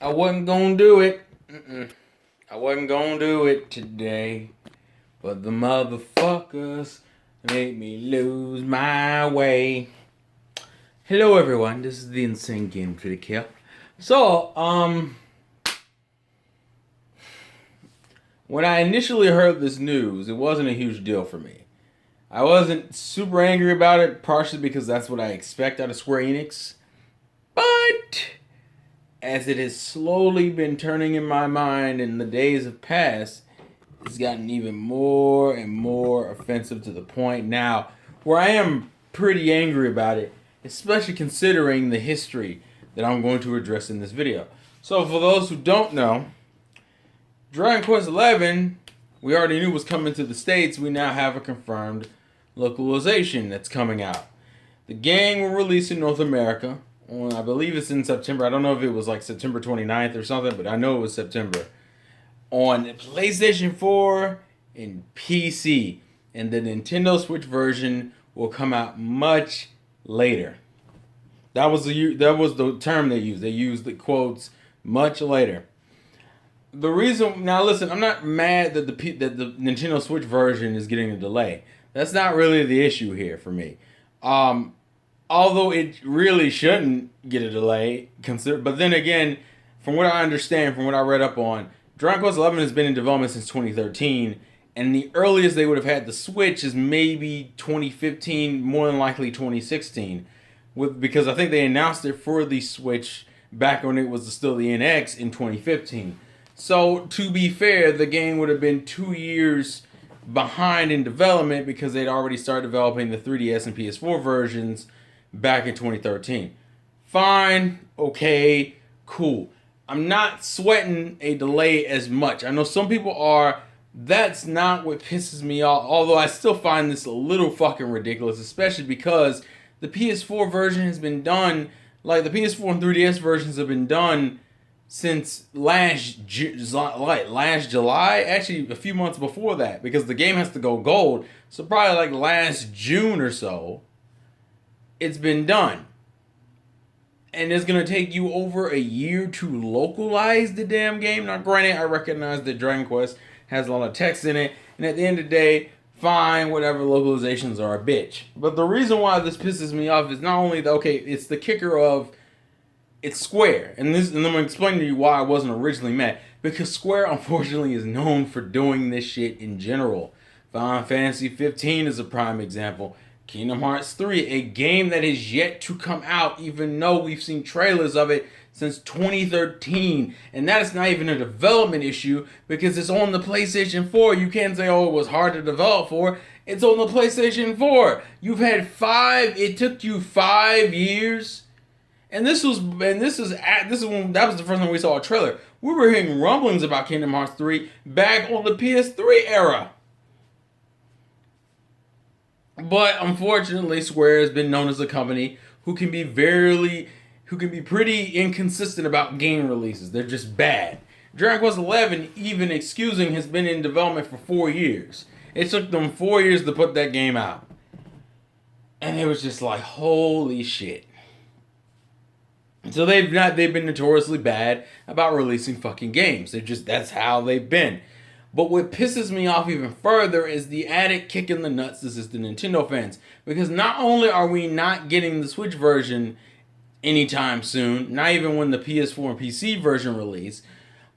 I wasn't gonna do it. I wasn't gonna do it today. But the motherfuckers made me lose my way. Hello everyone, this is the Insane Game tdthekid. So, when I initially heard this news, it wasn't a huge deal for me. I wasn't super angry about it, partially because that's what I expect out of Square Enix. But as it has slowly been turning in my mind and the days have passed, it's gotten even more and more offensive to the point now where I am pretty angry about it, especially considering the history that I'm going to address in this video. So for those who don't know, Dragon Quest XI, we already knew was coming to the States. We now have a confirmed localization that's coming out. The game will release in North America on, I believe it's in September. I don't know if it was like September 29th or something, but I know it was September. On PlayStation 4 and PC. And the Nintendo Switch version will come out much later. That was the term they used. They used the quotes much later. The reason, now listen, I'm not mad that the Nintendo Switch version is getting a delay. That's not really the issue here for me. Although it really shouldn't get a delay, but then again, from what I understand, from what I read up on, Dragon Quest XI has been in development since 2013, and the earliest they would have had the Switch is maybe 2015, more than likely 2016, because I think they announced it for the Switch back when it was still the NX in 2015. So, to be fair, the game would have been 2 years behind in development because they'd already started developing the 3DS and PS4 versions back in 2013. Fine, okay, cool. I'm not sweating a delay as much. I know some people are. That's not what pisses me off, although I still find this a little fucking ridiculous, especially because the PS4 version has been done, like the PS4 and 3DS versions have been done since last July, actually a few months before that, because the game has to go gold. So probably like last June or so, it's been done. And it's going to take you over a year to localize the damn game. Now granted, I recognize that Dragon Quest has a lot of text in it, and at the end of the day, fine, whatever, localizations are a bitch. But the reason why this pisses me off is not only it's the kicker of it's Square, and I'm going to explain to you why I wasn't originally mad. Because Square, unfortunately, is known for doing this shit in general. Final Fantasy 15 is a prime example. Kingdom Hearts 3, a game that is yet to come out, even though we've seen trailers of it since 2013. And that is not even a development issue, because it's on the PlayStation 4. You can't say, oh, it was hard to develop for. It's on the PlayStation 4. It took you 5 years. And that was the first time we saw a trailer. We were hearing rumblings about Kingdom Hearts 3 back on the PS3 era. But unfortunately, Square has been known as a company who can be pretty inconsistent about game releases. They're just bad. Dragon Quest XI, even excusing, has been in development for 4 years. It took them 4 years to put that game out. And it was just like, holy shit. So they've been notoriously bad about releasing fucking games. That's how they've been. But what pisses me off even further is the added kick in the nuts this is the Nintendo fans. Because not only are we not getting the Switch version anytime soon, not even when the PS4 and PC version release,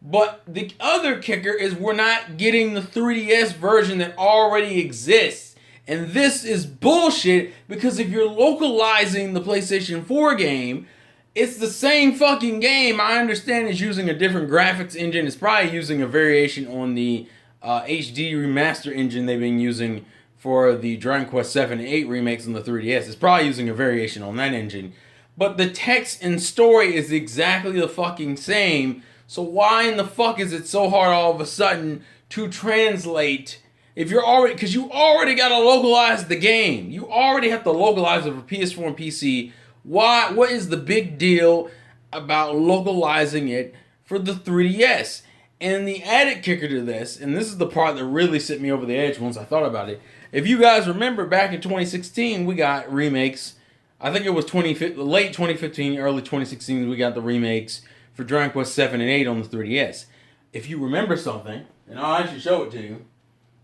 but the other kicker is we're not getting the 3DS version that already exists. And this is bullshit, because if you're localizing the PlayStation 4 game, it's the same fucking game. I understand it's using a different graphics engine. It's probably using a variation on the HD remaster engine they've been using for the Dragon Quest 7 and 8 remakes on the 3DS. It's probably using a variation on that engine. But the text and story is exactly the fucking same. So why in the fuck is it so hard all of a sudden to translate? Because you already got to localize the game. You already have to localize it for PS4 and PC. Why? What is the big deal about localizing it for the 3DS? And the added kicker to this, and this is the part that really set me over the edge once I thought about it. If you guys remember, back in 2016, we got remakes. I think it was late 2015, early 2016, we got the remakes for Dragon Quest 7 and 8 on the 3DS. If you remember something, and I'll actually show it to you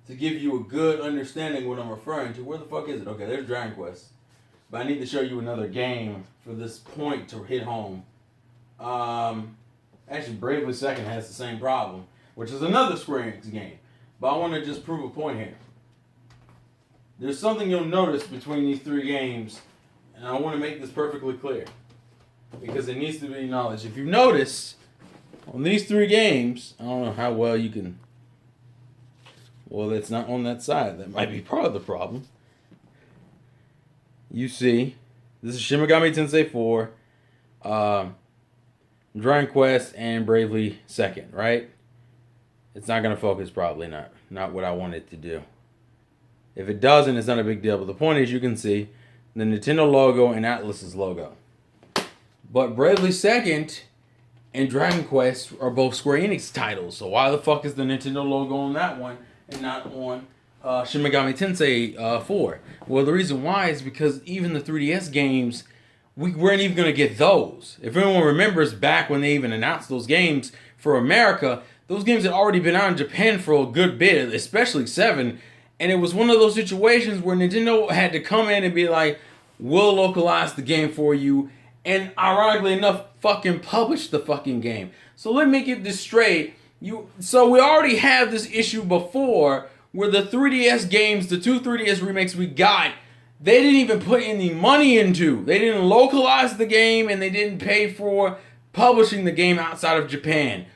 to give you a good understanding of what I'm referring to. Where the fuck is it? Okay, there's Dragon Quest. But I need to show you another game for this point to hit home. Actually, Bravely Second has the same problem, which is another Square Enix game. But I want to just prove a point here. There's something you'll notice between these three games, and I want to make this perfectly clear, because it needs to be acknowledged. If you notice, on these three games, I don't know how well you can... Well, it's not on that side. That might be part of the problem. You see, this is Shin Megami Tensei 4, Dragon Quest, and Bravely Second, right? It's not going to focus, probably not what I want it to do. If it doesn't, it's not a big deal. But the point is, you can see the Nintendo logo and Atlus's logo. But Bravely Second and Dragon Quest are both Square Enix titles. So why the fuck is the Nintendo logo on that one and not on Shin Megami Tensei 4? Well, the reason why is because even the 3DS games, we weren't even going to get those. If anyone remembers back when they even announced those games for America, those games had already been out in Japan for a good bit, especially 7. And it was one of those situations where Nintendo had to come in and be like, we'll localize the game for you. And ironically enough, fucking publish the fucking game. So let me get this straight. So we already have this issue before where the 3DS games, the two 3DS remakes we got, they didn't even put any money into. They didn't localize the game and they didn't pay for publishing the game outside of Japan.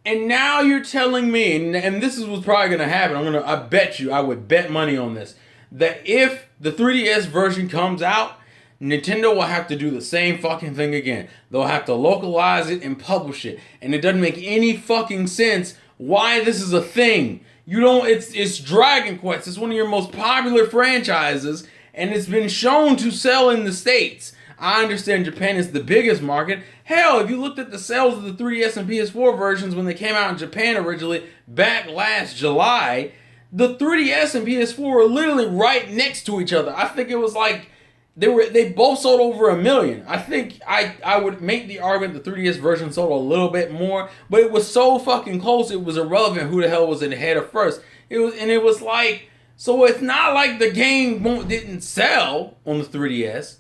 And now you're telling me, and this is what's probably going to happen, I would bet money on this, that if the 3DS version comes out, Nintendo will have to do the same fucking thing again. They'll have to localize it and publish it. And it doesn't make any fucking sense why this is a thing. It's Dragon Quest. It's one of your most popular franchises, and it's been shown to sell in the States. I understand Japan is the biggest market. Hell, if you looked at the sales of the 3DS and PS4 versions when they came out in Japan originally, back last July, the 3DS and PS4 were literally right next to each other. I think it was like, they both sold over 1 million. I think I would make the argument the 3DS version sold a little bit more, but it was so fucking close, it was irrelevant who the hell was in ahead of first. It was like, so it's not like the game didn't sell on the 3DS.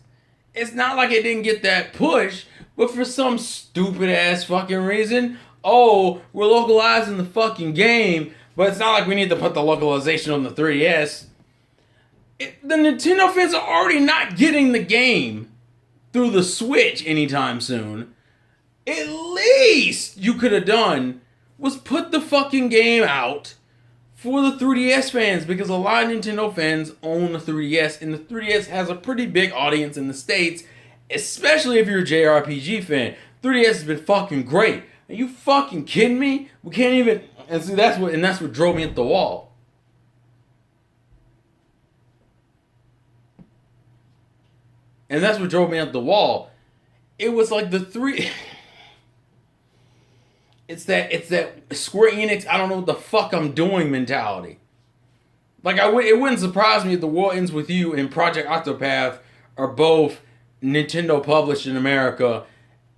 It's not like it didn't get that push, but for some stupid ass fucking reason, we're localizing the fucking game, but it's not like we need to put the localization on the 3DS. The Nintendo fans are already not getting the game through the Switch anytime soon. At least you could have done was put the fucking game out for the 3DS fans, because a lot of Nintendo fans own the 3DS, and the 3DS has a pretty big audience in the States, especially if you're a JRPG fan. 3DS has been fucking great. Are you fucking kidding me? We can't even... And see, that's what drove me at the wall. And that's what drove me at the wall. It was like the three... It's that Square Enix, I don't know what the fuck I'm doing mentality. Like, it wouldn't surprise me if The World Ends With You and Project Octopath are both Nintendo published in America,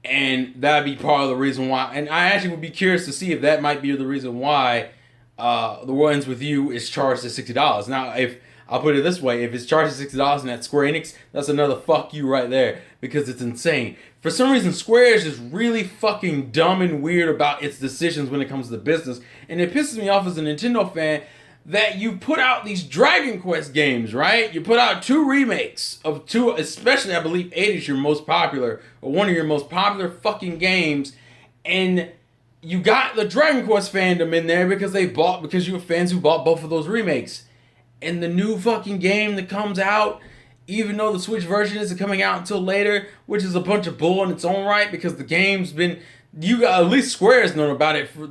and that'd be part of the reason why. And I actually would be curious to see if that might be the reason why The World Ends With You is charged at $60. Now, if I'll put it this way, if it's charged at $60 and that's Square Enix, that's another fuck you right there, because it's insane. For some reason, Square is just really fucking dumb and weird about its decisions when it comes to business, and it pisses me off as a Nintendo fan that you put out these Dragon Quest games, right? You put out 2 remakes of 2, especially I believe 8 is your most popular, or one of your most popular fucking games, and you got the Dragon Quest fandom in there because you were fans who bought both of those remakes. And the new fucking game that comes out, even though the Switch version isn't coming out until later, which is a bunch of bull in its own right, because the game's been, at least Square has known about it for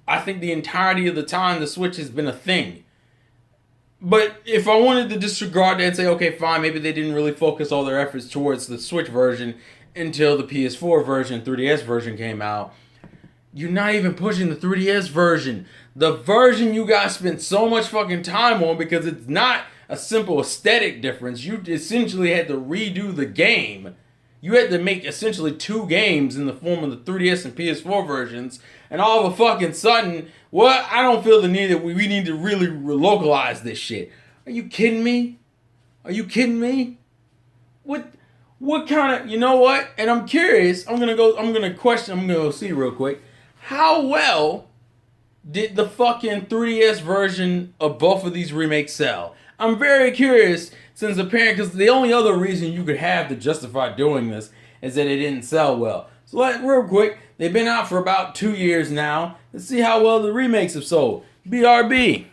I think the entirety of the time the Switch has been a thing. But if I wanted to disregard that and say, okay, fine, maybe they didn't really focus all their efforts towards the Switch version until the PS4 version, 3DS version came out, you're not even pushing the 3DS version. The version you guys spent so much fucking time on, because it's not a simple aesthetic difference. You essentially had to redo the game You had to make essentially 2 games in the form of the 3DS and PS4 versions, and all of a fucking sudden, what? I don't feel the need that we need to really localize this shit. Are you kidding me? Are you kidding me? What kind of, you know what? And I'm curious, I'm gonna go see real quick. How well did the fucking 3DS version of both of these remakes sell? I'm very curious, since apparently, because the only other reason you could have to justify doing this is that it didn't sell well. So real quick, they've been out for about 2 years now. Let's see how well the remakes have sold. BRB.